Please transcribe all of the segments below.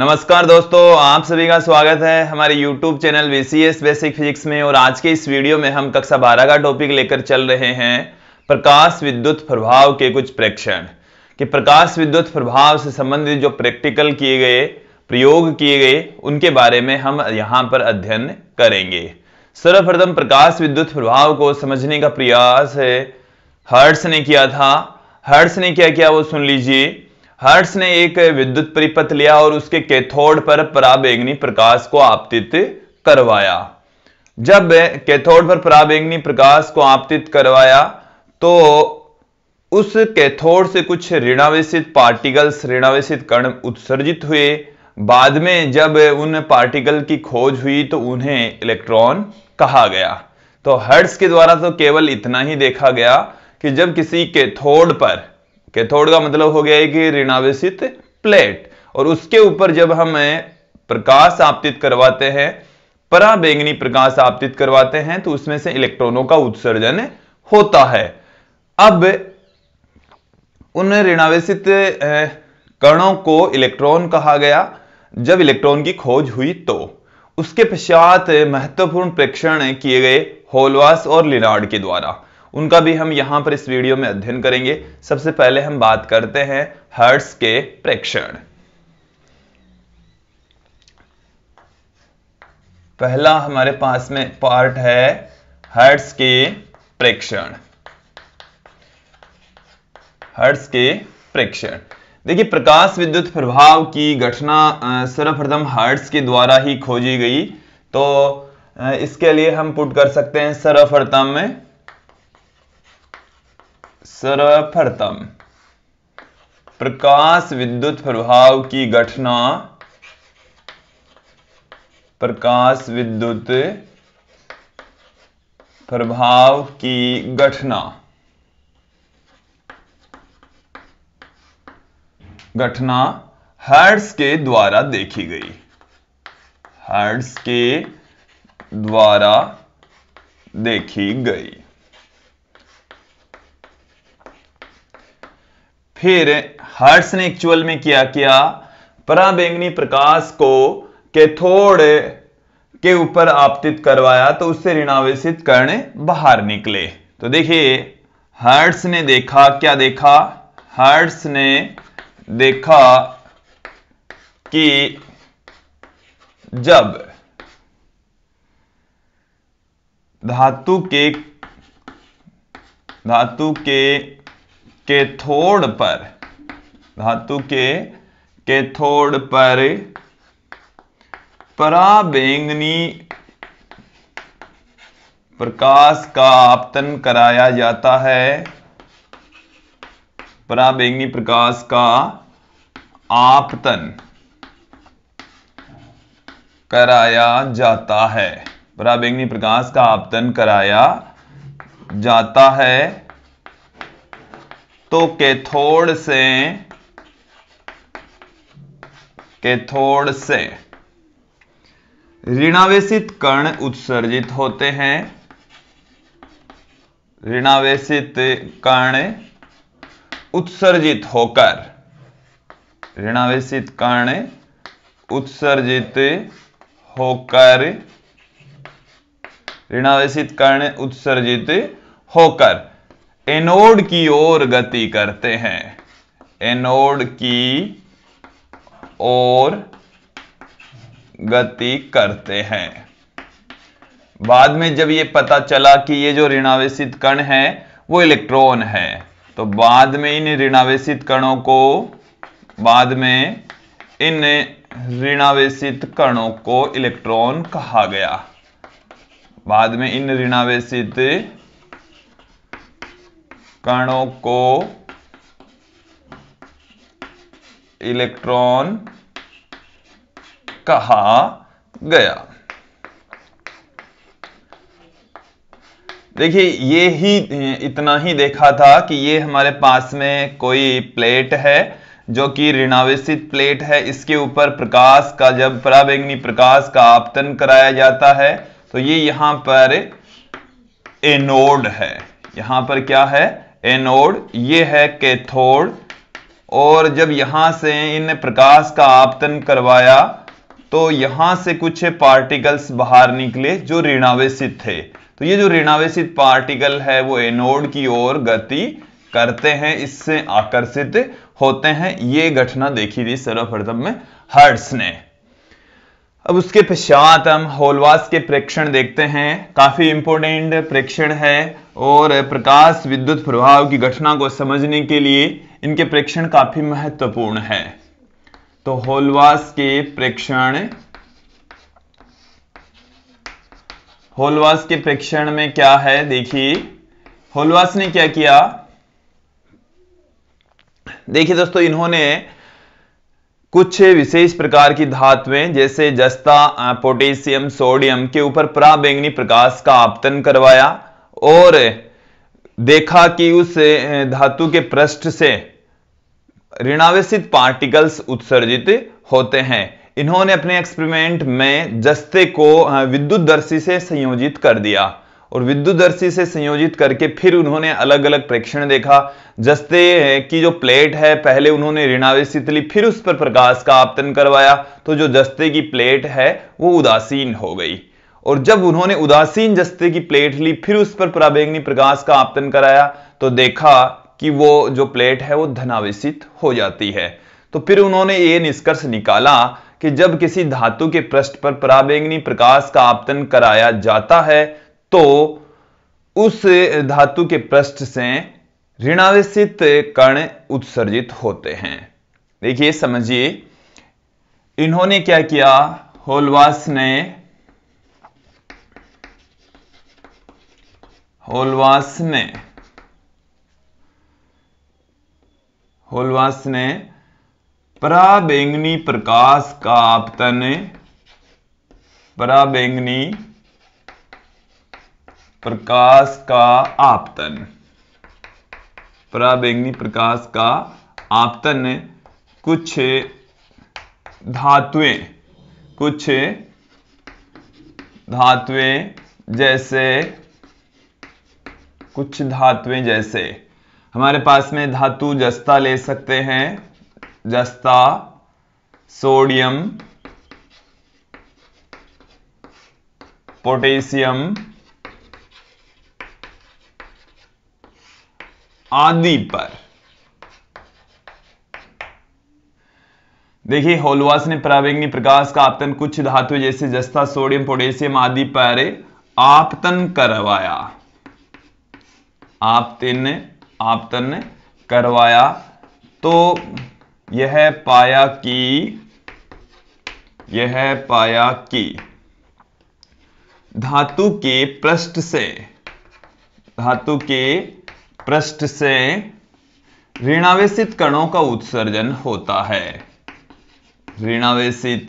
नमस्कार दोस्तों, आप सभी का स्वागत है हमारे YouTube channel VCS basic physics में। और आज के इस वीडियो में हम कक्षा 12 का टॉपिक लेकर चल रहे हैं प्रकाश विद्युत प्रभाव के कुछ प्रेक्षण। कि प्रकाश विद्युत प्रभाव से संबंधित जो प्रैक्टिकल किए गए, प्रयोग किए गए, उनके बारे में हम यहाँ पर अध्ययन करेंगे। सर्वप्रथम प्रकाश विद्युत प्रभाव को समझने का प्रयास हर्ट्ज ने किया था। हर्ट्ज ने क्या किया वो सुन लीजिए। हर्ट्ज ने एक विद्युत परिपथ लिया और उसके कैथोड पर पराबैंगनी प्रकाश को आपतित करवाया। जब कैथोड पर पराबैंगनी प्रकाश को आपतित करवाया तो उस कैथोड से कुछ ऋणावेशित पार्टिकल्स, ऋणावेशित कण उत्सर्जित हुए। बाद में जब उन पार्टिकल की खोज हुई तो उन्हें इलेक्ट्रॉन कहा गया। तो हर्ट्ज के द्वारा तो केवल इतना ही देखा गया कि जब किसी कैथोड पर, कैथोड का मतलब हो गया है कि ऋणावेशित प्लेट, और उसके ऊपर जब हम प्रकाश आपतित करवाते हैं, पराबैंगनी प्रकाश आपतित करवाते हैं, तो उसमें से इलेक्ट्रॉनों का उत्सर्जन होता है। अब उन ऋणावेशित कणों को इलेक्ट्रॉन कहा गया जब इलेक्ट्रॉन की खोज हुई। तो उसके पश्चात महत्वपूर्ण प्रेक्षण किए गए होलवास और लिनार्ड के द्वारा, उनका भी हम यहां पर इस वीडियो में अध्ययन करेंगे। सबसे पहले हम बात करते हैं हर्ट्ज के प्रेक्षण। पहला हमारे पास में पार्ट है हर्ट्ज के प्रेक्षण। हर्ट्ज के प्रेक्षण, देखिए प्रकाश विद्युत प्रभाव की घटना सर्वप्रथम हर्ट्ज के द्वारा ही खोजी गई। तो इसके लिए हम पुट कर सकते हैं सर्वप्रथम प्रकाश विद्युत प्रभाव की घटना, प्रकाश विद्युत प्रभाव की घटना हर्ट्ज के द्वारा देखी गई। हर्ट्ज के द्वारा देखी गई। फिर हर्ट्ज ने एक्चुअल में क्या किया, पराबैंगनी प्रकाश को कैथोड के ऊपर आपतित करवाया तो उससे ऋणावेशित कण बाहर निकले। तो देखिए हर्ट्ज ने देखा, क्या देखा, हर्ट्ज ने देखा कि जब धातु के कैथोड पर पराबैंगनी प्रकाश का आपतन कराया जाता है, पराबैंगनी प्रकाश का आपतन कराया जाता है, पराबैंगनी प्रकाश का आपतन कराया जाता है, तो कैथोड से ऋणावेशित कण उत्सर्जित होते हैं। ऋणावेशित कण उत्सर्जित होकर, ऋणावेशित कण उत्सर्जित होकर, ऋणावेशित कण उत्सर्जित होकर एनोड की ओर गति करते हैं। एनोड की ओर गति करते हैं। बाद में जब ये पता चला कि ये जो ऋणावेशित कण है वो इलेक्ट्रॉन है, तो बाद में इन ऋणावेशित कणों को इलेक्ट्रॉन कहा गया। बाद में इन ऋणावेशित कणों को इलेक्ट्रॉन कहा गया। देखिए ये ही इतना ही देखा था कि ये हमारे पास में कोई प्लेट है जो कि ऋणावेशित प्लेट है। इसके ऊपर प्रकाश का, जब पराबैंगनी प्रकाश का आपतन कराया जाता है तो ये यहां पर एनोड है। यहां पर क्या है, एनोड। ये है कैथोड और जब यहां से इन प्रकाश का आपतन करवाया तो यहां से कुछ पार्टिकल्स बाहर निकले जो ऋणावेशित थे। तो ये जो ऋणावेशित पार्टिकल है वो एनोड की ओर गति करते हैं, इससे आकर्षित होते हैं। ये घटना देखी थी सर्वप्रथम में हर्ट्ज ने। अब उसके पश्चात हम होलवास के प्रेक्षण देखते हैं। काफी इंपॉर्टेंट प्रेक्षण है और प्रकाश विद्युत प्रभाव की घटना को समझने के लिए इनके प्रेक्षण काफी महत्वपूर्ण है। तो होलवास के प्रेक्षण में क्या है, देखिए होलवास ने क्या किया। देखिए दोस्तों, इन्होंने कुछ विशेष प्रकार की धातुएं जैसे जस्ता, पोटेशियम, सोडियम के ऊपर पराबैंगनी प्रकाश का आपतन करवाया और देखा कि उस धातु के पृष्ठ से ऋणावेशित पार्टिकल्स उत्सर्जित होते हैं। इन्होंने अपने एक्सपेरिमेंट में जस्ते को विद्युतदर्शी से संयोजित कर दिया और विद्युतदर्शी से संयोजित करके फिर उन्होंने अलग अलग प्रेक्षण देखा। जस्ते की जो प्लेट है पहले उन्होंने ऋणावेशित ली, फिर उस पर प्रकाश का आपतन करवाया तो जो जस्ते की प्लेट है वो उदासीन हो गई। और जब उन्होंने उदासीन जस्ते की प्लेट ली, फिर उस पर पराबैंगनी प्रकाश का आपतन कराया तो देखा कि वो जो प्लेट है वो धनावेशित हो जाती है। तो फिर उन्होंने ये निष्कर्ष निकाला कि जब किसी धातु के पृष्ठ पर पराबैंगनी प्रकाश का आपतन कराया जाता है तो उस धातु के पृष्ठ से ऋणावेशित कण उत्सर्जित होते हैं। देखिए समझिए, इन्होंने क्या किया, होलवास ने पराबैंगनी प्रकाश का आपतन, पराबैंगनी प्रकाश का आपतन कुछ धातुएं जैसे हमारे पास में धातु जस्ता ले सकते हैं, जस्ता, सोडियम, पोटेशियम आदि पर। देखिए होलवास ने पराबैंगनी प्रकाश का आपतन कुछ धातु जैसे जस्ता, सोडियम, पोटेशियम आदि पर आपतन करवाया तो यह पाया कि धातु के पृष्ठ से ऋणावेशित कणों का उत्सर्जन होता है। ऋणावेशित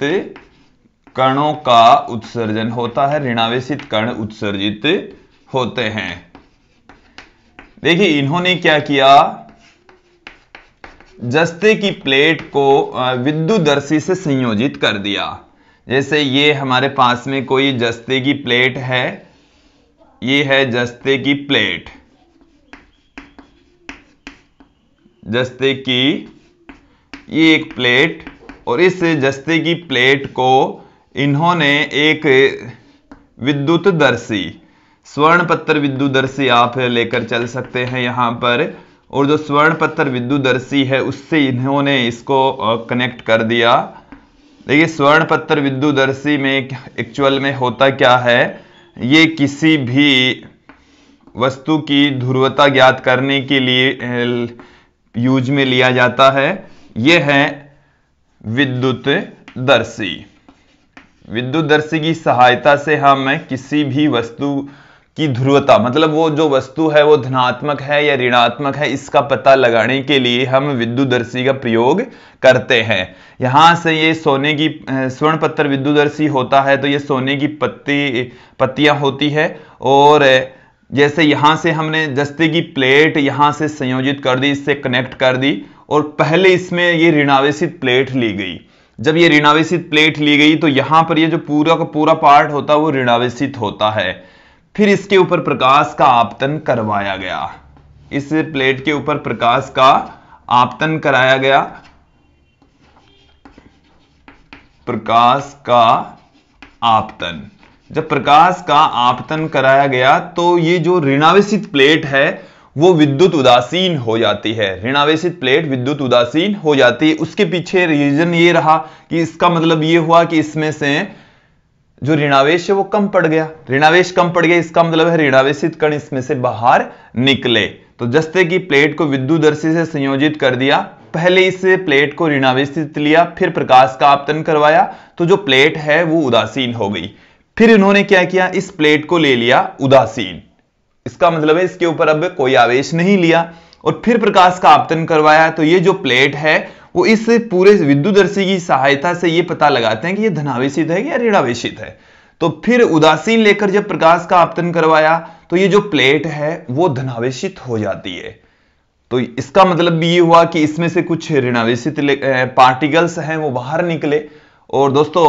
कण उत्सर्जित होते हैं। देखिए इन्होंने क्या किया, जस्ते की प्लेट को विद्युतदर्शी से संयोजित कर दिया। जैसे ये हमारे पास में कोई जस्ते की प्लेट है, ये है जस्ते की प्लेट, ये एक प्लेट, और इस जस्ते की प्लेट को इन्होंने एक विद्युतदर्शी, स्वर्णपत्र विद्युतदर्शी आप लेकर चल सकते हैं यहां पर, और जो स्वर्णपत्र विद्युतदर्शी है उससे इन्होंने इसको कनेक्ट कर दिया। देखिए स्वर्णपत्र विद्युतदर्शी में एक्चुअल में होता क्या है, ये किसी भी वस्तु की ध्रुवता ज्ञात करने के लिए यूज में लिया जाता है। यह है विद्युतदर्शी की सहायता से हम किसी भी वस्तु की ध्रुवता, मतलब वो जो वस्तु है वो धनात्मक है या ऋणात्मक है, इसका पता लगाने के लिए हम विद्युतदर्शी का प्रयोग करते हैं। यहां से ये सोने की स्वर्णपत्र विद्युतदर्शी होता है तो ये सोने की पत्तियां होती है, और जैसे यहां से हमने जस्ते की प्लेट यहां से संयोजित कर दी, इससे कनेक्ट कर दी, और पहले इसमें ये ऋणावेशित प्लेट ली गई। जब ये ऋणावेशित प्लेट ली गई तो यहां पर ये जो पूरा का पूरा पार्ट होता है वो ऋणावेशित होता है। फिर इसके ऊपर प्रकाश का आपतन करवाया गया, इस प्लेट के ऊपर प्रकाश का आपतन कराया गया, प्रकाश का आपतन। जब प्रकाश का आपतन कराया गया तो ये जो ऋणावेशित प्लेट है वो विद्युत उदासीन हो जाती है। ऋणावेशित प्लेट विद्युत उदासीन हो जाती है। उसके पीछे रीजन ये रहा कि इसका मतलब ये हुआ कि इसमें से जो ऋणावेश है वो कम पड़ गया। ऋणावेश कम पड़ गया, इसका मतलब है ऋणावेशित कण इसमें से बाहर निकले। तो जस्ते की प्लेट को विद्युतदर्शी से संयोजित कर दिया, पहले इस प्लेट को ऋणावेशित लिया, फिर प्रकाश का आपतन करवाया, तो जो प्लेट है वो उदासीन हो गई। फिर इन्होंने क्या किया, इस प्लेट को ले लिया उदासीन, इसका मतलब है इसके ऊपर अब कोई आवेश नहीं लिया, और फिर प्रकाश का आपतन करवाया। तो ये जो प्लेट है वो इस पूरे विद्युतदर्शी की सहायता से ये पता लगाते हैं कि ये धनावेशित है या ऋणावेशित है। तो फिर उदासीन लेकर जब प्रकाश का आपतन करवाया तो ये जो प्लेट है वो धनावेशित हो जाती है। तो इसका मतलब भी ये हुआ कि इसमें से कुछ ऋणावेशित पार्टिकल्स हैं वो बाहर निकले। और दोस्तों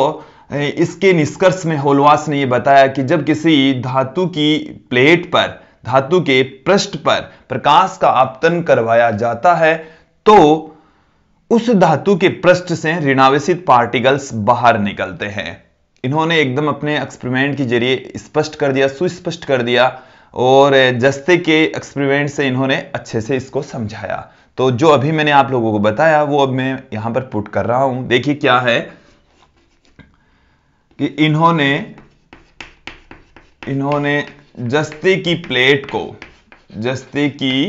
इसके निष्कर्ष में होलवास ने ये बताया कि जब किसी धातु की प्लेट पर, धातु के पृष्ठ पर प्रकाश का आपतन करवाया जाता है तो उस धातु के पृष्ठ से ऋणावेशित पार्टिकल्स बाहर निकलते हैं। इन्होंने एकदम अपने एक्सपेरिमेंट के जरिए स्पष्ट कर दिया, सुस्पष्ट कर दिया, और जस्ते के एक्सपेरिमेंट से इन्होंने अच्छे से इसको समझाया। तो जो अभी मैंने आप लोगों को बताया वो अब मैं यहां पर पुट कर रहा हूं। देखिए क्या है कि इन्होंने जस्ते की प्लेट को, जस्ते की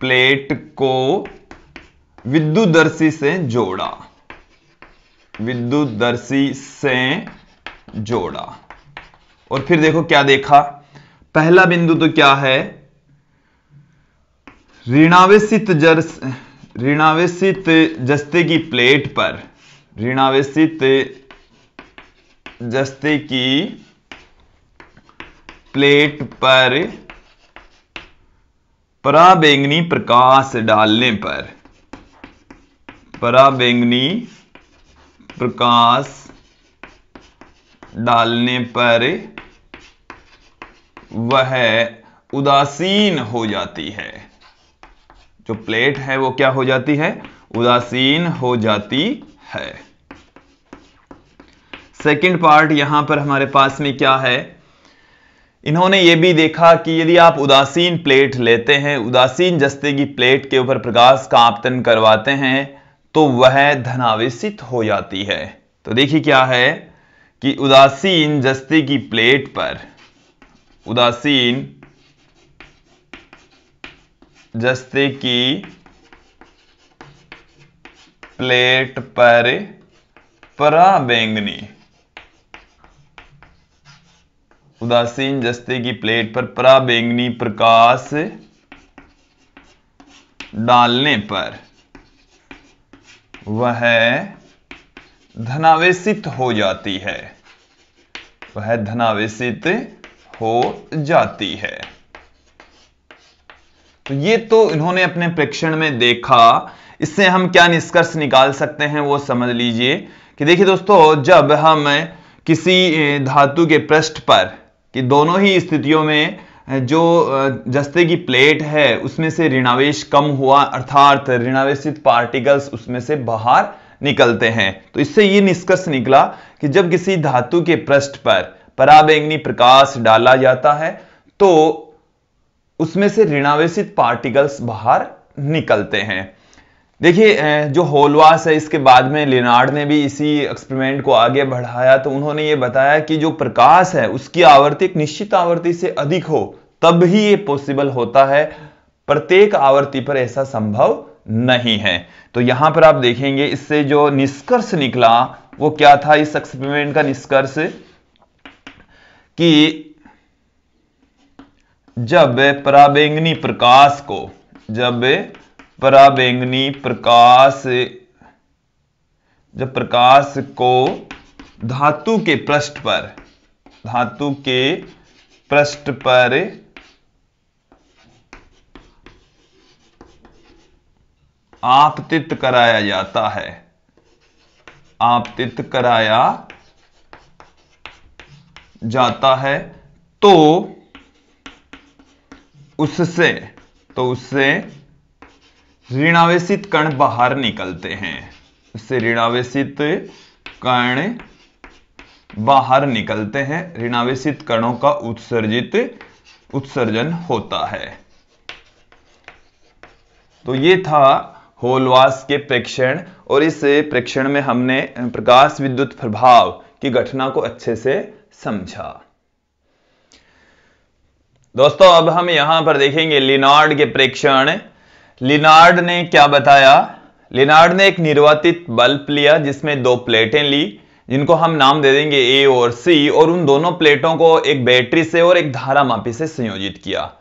प्लेट को विद्युतदर्शी से जोड़ा, विद्युतदर्शी से जोड़ा, और फिर देखो क्या देखा। पहला बिंदु तो क्या है, ऋणावेशित जस्ते की प्लेट पर, ऋणावेशित जस्ते की प्लेट पर पराबैंगनी प्रकाश डालने पर, पराबैंगनी प्रकाश डालने पर वह उदासीन हो जाती है। जो प्लेट है वो क्या हो जाती है, उदासीन हो जाती है। सेकंड पार्ट यहां पर हमारे पास में क्या है, इन्होंने ये भी देखा कि यदि आप उदासीन प्लेट लेते हैं, उदासीन जस्ते की प्लेट के ऊपर प्रकाश का आपतन करवाते हैं तो वह धनावेशित हो जाती है। तो देखिए क्या है कि उदासीन जस्ते की प्लेट पर, उदासीन जस्ते की प्लेट पर पराबैंगनी, उदासीन जस्ते की प्लेट पर पराबैंगनी प्रकाश डालने पर वह धनावेशित हो जाती है, वह धनावेशित हो जाती है। तो ये तो इन्होंने अपने प्रेक्षण में देखा। इससे हम क्या निष्कर्ष निकाल सकते हैं वो समझ लीजिए कि देखिए दोस्तों, जब हम किसी धातु के पृष्ठ पर कि दोनों ही स्थितियों में जो जस्ते की प्लेट है उसमें से ऋणावेश कम हुआ, अर्थात ऋणावेशित पार्टिकल्स उसमें से बाहर निकलते हैं, तो इससे ये निष्कर्ष निकला कि जब किसी धातु के पृष्ठ पर पराबैंगनी प्रकाश डाला जाता है तो उसमें से ऋणावेशित पार्टिकल्स बाहर निकलते हैं। देखिए जो होलवास है, इसके बाद में लिनार्ड ने भी इसी एक्सपेरिमेंट को आगे बढ़ाया। तो उन्होंने ये बताया कि जो प्रकाश है उसकी आवर्ती एक निश्चित आवर्ती से अधिक हो तब ही ये पॉसिबल होता है, प्रत्येक आवर्ती पर ऐसा संभव नहीं है। तो यहां पर आप देखेंगे इससे जो निष्कर्ष निकला वो क्या था, इस एक्सपेरिमेंट का निष्कर्ष कि जब पराबैंगनी प्रकाश को, जब पराबैंगनी प्रकाश, जब प्रकाश को धातु के पृष्ठ पर, धातु के पृष्ठ पर आपतित कराया जाता है, आपतित कराया जाता है तो उससे ऋणावेशित कण बाहर निकलते हैं, इससे ऋणावेशित कण बाहर निकलते हैं, ऋणावेशित कणों का उत्सर्जन होता है। तो ये था होलवास के प्रेक्षण, और इस प्रेक्षण में हमने प्रकाश विद्युत प्रभाव की घटना को अच्छे से समझा। दोस्तों अब हम यहां पर देखेंगे लिनार्ड के प्रेक्षण। लिनार्ड ने क्या बताया? लिनार्ड ने एक निर्वातित बल्ब लिया जिसमें दो प्लेटें ली, जिनको हम नाम दे देंगे ए और सी, और उन दोनों प्लेटों को एक बैटरी से और एक धारामापी से संयोजित किया।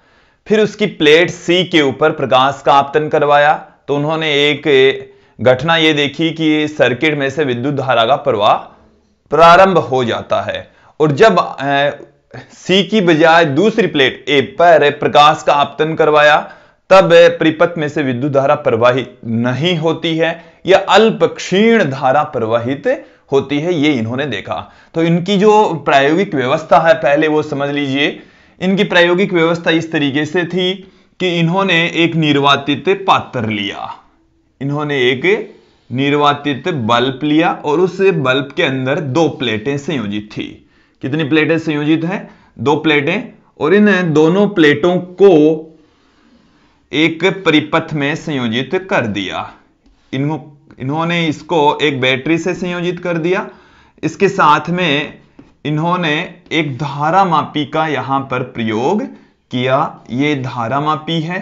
फिर उसकी प्लेट सी के ऊपर प्रकाश का आपतन करवाया। तो उन्होंने एक घटना ये देखी कि सर्किट में से विद्युत धारा का प्रवाह प्रारंभ हो जाता है, और जब सी की बजाय दूसरी प्लेट ए पर प्रकाश का आपतन करवाया तब परिपथ में से विद्युत धारा प्रवाहित नहीं होती है, या अल्प क्षीण धारा प्रवाहित होती है, ये इन्होंने देखा। तो इनकी जो प्रायोगिक व्यवस्था है पहले वो समझ लीजिए। इनकी प्रायोगिक व्यवस्था इस तरीके से थी कि इन्होंने एक निर्वातित पात्र लिया, इन्होंने एक निर्वातित बल्ब लिया, और उस बल्ब के अंदर दो प्लेटें संयोजित थी। कितनी प्लेटें संयोजित हैं? दो प्लेटें, और इन दोनों प्लेटों को एक परिपथ में संयोजित कर दिया। इन्होंने इसको एक बैटरी से संयोजित कर दिया। इसके साथ में इन्होंने एक धारामापी का यहां पर प्रयोग किया। ये धारामापी है।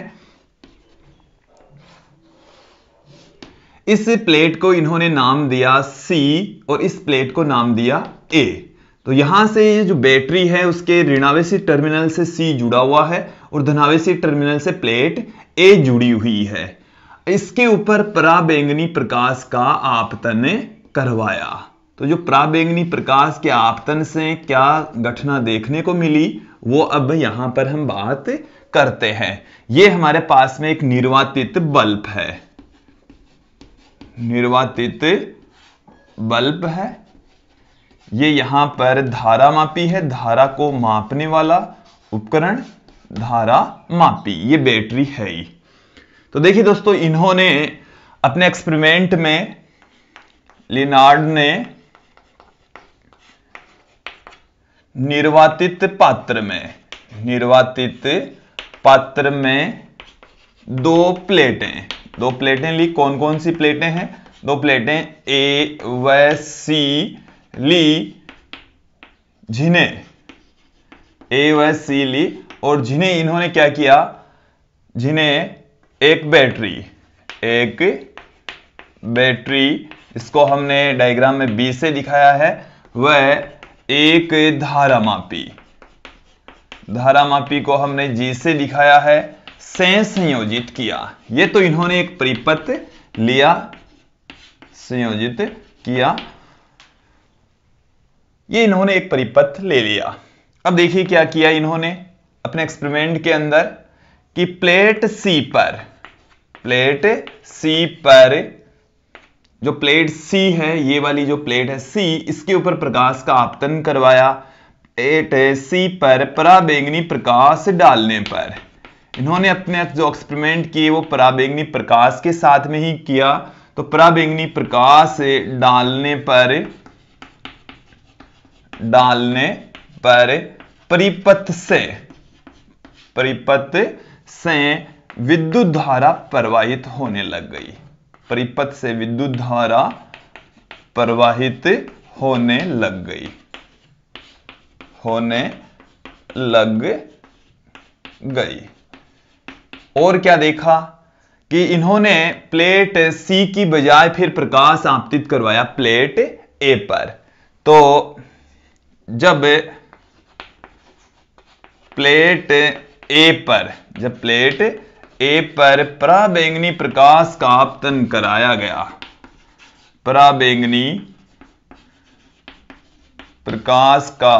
इस प्लेट को इन्होंने नाम दिया सी, और इस प्लेट को नाम दिया ए। तो यहां से ये जो बैटरी है उसके ऋणावेशी टर्मिनल से सी जुड़ा हुआ है, और धनावेशी टर्मिनल से प्लेट ए जुड़ी हुई है। इसके ऊपर पराबैंगनी प्रकाश का आपतन करवाया। तो जो पराबैंगनी प्रकाश के आपतन से क्या घटना देखने को मिली वो अब यहां पर हम बात करते हैं। ये हमारे पास में एक निर्वातित बल्ब है, निर्वातित बल्ब है। ये यहां पर धारामापी है, धारा को मापने वाला उपकरण धारामापी, ये बैटरी है ही। तो देखिए दोस्तों, इन्होंने अपने एक्सपेरिमेंट में लिनार्ड ने निर्वातित पात्र में दो प्लेटें ली। कौन कौन सी प्लेटें हैं? दो प्लेटें ए व सी ली, और जिन्हें इन्होंने क्या किया? जिन्हें एक बैटरी, इसको हमने डायग्राम में बी से दिखाया है, वह एक धारामापी को हमने जी से दिखाया है, से संयोजित किया। ये तो इन्होंने एक परिपथ लिया, संयोजित किया, ये इन्होंने एक परिपथ ले लिया। अब देखिए क्या किया इन्होंने अपने एक्सपेरिमेंट के अंदर कि प्लेट सी पर जो प्लेट सी है, ये वाली जो प्लेट है सी, इसके ऊपर प्रकाश का आपतन करवाया। प्लेट सी पर पराबैंगनी प्रकाश डालने पर, इन्होंने अपने जो एक्सपेरिमेंट किए वो पराबैंगनी प्रकाश के साथ में ही किया। तो पराबैंगनी प्रकाश डालने पर परिपथ से विद्युत धारा प्रवाहित होने लग गई। परिपथ से विद्युत धारा प्रवाहित होने लग गई। और क्या देखा कि इन्होंने प्लेट सी की बजाय फिर प्रकाश आपतित करवाया प्लेट ए पर। तो जब प्लेट ए पर पराबैंगनी प्रकाश का आपतन कराया गया, पराबैंगनी प्रकाश का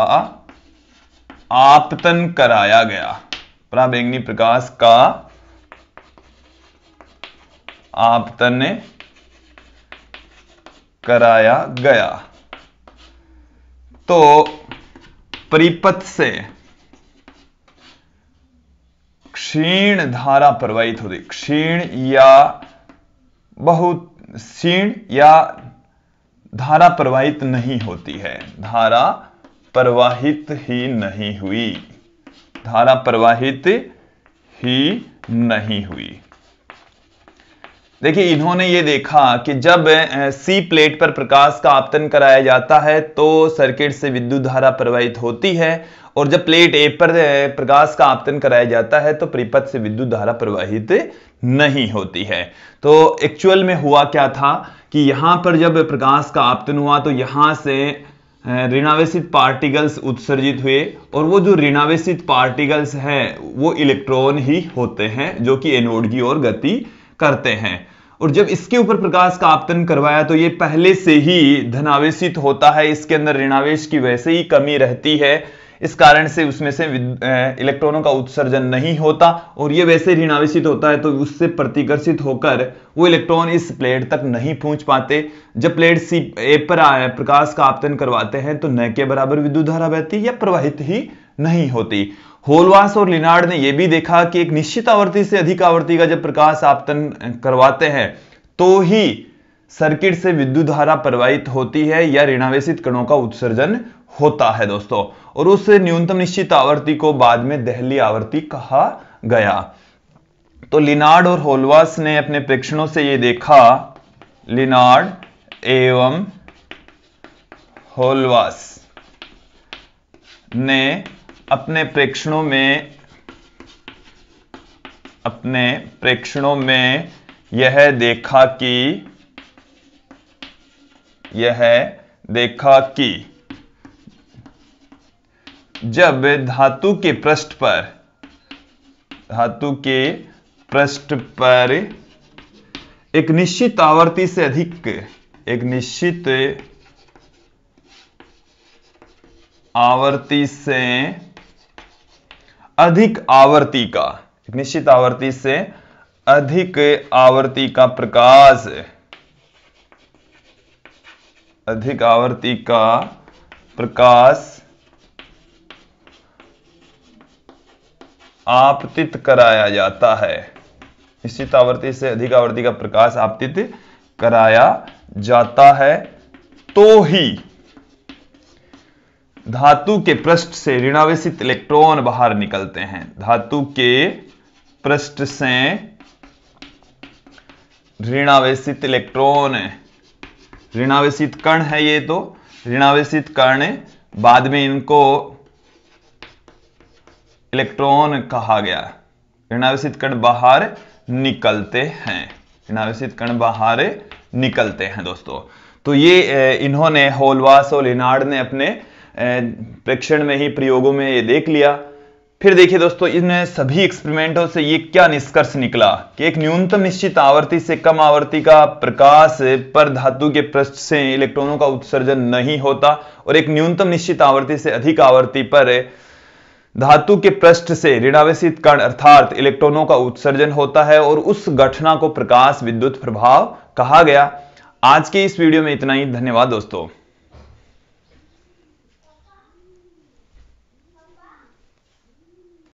आपतन कराया गया, पराबैंगनी प्रकाश का आपतन कराया गया, तो परिपथ से क्षीण धारा प्रवाहित होती, क्षीण या बहुत क्षीण या धारा प्रवाहित नहीं होती है, धारा प्रवाहित ही नहीं हुई, धारा प्रवाहित ही नहीं हुई। देखिए इन्होंने ये देखा कि जब सी प्लेट पर प्रकाश का आपतन कराया जाता है तो सर्किट से विद्युत धारा प्रवाहित होती है, और जब प्लेट ए पर प्रकाश का आपतन कराया जाता है तो परिपथ से विद्युत धारा प्रवाहित नहीं होती है। तो एक्चुअल में हुआ क्या था कि यहां पर जब प्रकाश का आपतन हुआ तो यहां से ऋणावेशित पार्टिकल्स उत्सर्जित हुए, और वो जो ऋणावेशित पार्टिकल्स हैं वो इलेक्ट्रॉन ही होते हैं जो कि एनोड की ओर गति करते हैं। और जब इसके ऊपर प्रकाश का आपतन करवाया तो ये पहले से ही धनावेशित होता है, इसके अंदर ऋणावेश की वैसे ही कमी रहती है, इस कारण से उसमें से इलेक्ट्रॉनों का उत्सर्जन नहीं होता, और ये वैसे ऋणावेशित होता है तो उससे प्रतिकर्षित होकर वो इलेक्ट्रॉन इस प्लेट तक नहीं पहुंच पाते। जब प्लेट सी ए पर प्रकाश का आपतन करवाते हैं तो न के बराबर विद्युत धारा बहती या प्रवाहित ही नहीं होती। होलवास और लिनार्ड ने यह भी देखा कि एक निश्चित आवृत्ति से अधिक आवृत्ति का जब प्रकाश आपतन करवाते हैं तो ही सर्किट से विद्युत धारा प्रवाहित होती है या ऋणावेशित कणों का उत्सर्जन होता है दोस्तों, और उस न्यूनतम निश्चित आवृत्ति को बाद में देहली आवृत्ति कहा गया। तो लिनार्ड और होलवास ने अपने प्रेक्षणों से यह देखा, लिनार्ड एवं होलवास ने अपने प्रेक्षणों में यह देखा कि जब धातु के पृष्ठ पर एक निश्चित आवृत्ति से अधिक आवृत्ति का प्रकाश आपतित कराया जाता है, निश्चित आवृत्ति से अधिक आवृत्ति का प्रकाश आपतित कराया जाता है, तो ही धातु के पृष्ठ से ऋणावेशित इलेक्ट्रॉन बाहर निकलते हैं। धातु के पृष्ठ से ऋणावेशित इलेक्ट्रॉन, ऋणावेशित कण है ये, तो ऋणावेशित कण बाद में इनको इलेक्ट्रॉन कहा गया। ऋणावेशित कण बाहर निकलते हैं, ऋणावेशित कण बाहर निकलते हैं दोस्तों। तो ये इन्होंने होलवास और लिनार्ड ने अपने प्रेक्षण में ही, प्रयोगों में ये देख लिया। फिर देखिए दोस्तों, इन सभी एक्सपेरिमेंटों से ये क्या निष्कर्ष निकला कि एक न्यूनतम निश्चित आवृत्ति से कम आवृत्ति का प्रकाश पर धातु के पृष्ठ से इलेक्ट्रॉनों का उत्सर्जन नहीं होता, और एक न्यूनतम निश्चित आवृत्ति से अधिक आवृत्ति पर धातु के पृष्ठ से ऋणावेशित कण अर्थात इलेक्ट्रॉनों का उत्सर्जन होता है, और उस घटना को प्रकाश विद्युत प्रभाव कहा गया। आज के इस वीडियो में इतना ही। धन्यवाद दोस्तों।